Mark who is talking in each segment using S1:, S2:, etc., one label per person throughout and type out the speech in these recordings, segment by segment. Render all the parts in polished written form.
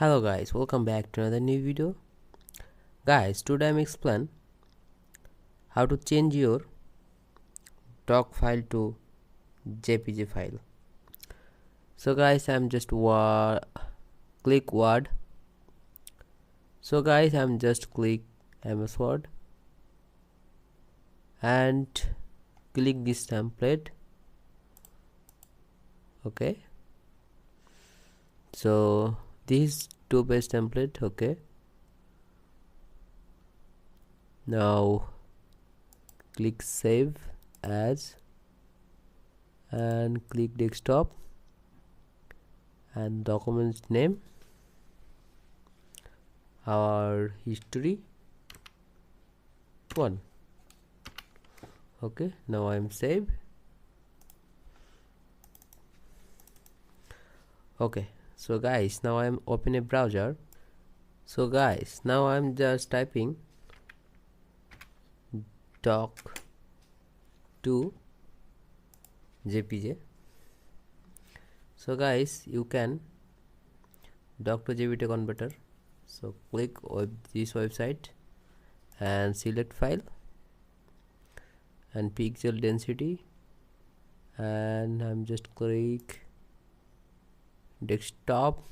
S1: Hello guys, welcome back to another new video. Guys, today I'm explain how to change your doc file to JPG file. So guys, I'm just click Word. So guys, I'm just click MS Word and click this template. Okay. So this two-page template. Okay. Now click Save As and click Desktop and document name, our history 1. Okay, now I'm save. Okay, so guys, now I'm open a browser. So guys, now I'm just typing doc to JPG. So guys, you can doc to JPG converter. So click this website and select file and pixel density, and I'm just click desktop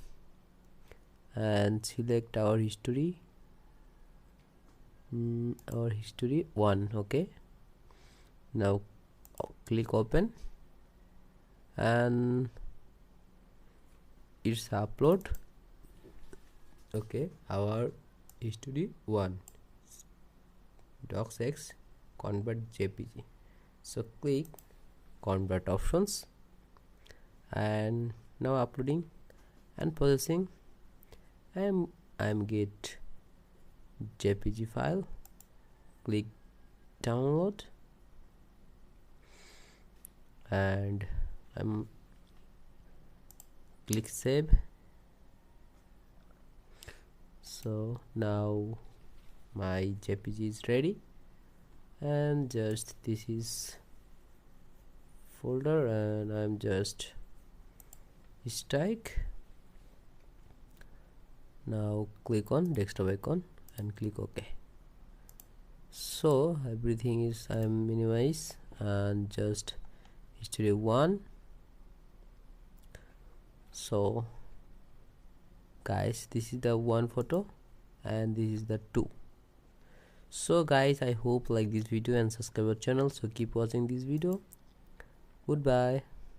S1: and select our history 1. Okay, now click open and it's upload. Okay, our history 1 docx convert JPG. So click convert options and now uploading and processing. I'm get JPG file. Click download and I'm click save. So now my JPG is ready, and just this is folder, and I'm just strike. Now click on desktop icon and click OK. So everything is I'm minimize and just history 1. So guys, this is the 1 photo and this is the 2. So guys, I hope like this video and subscribe our channel. So keep watching this video. Goodbye.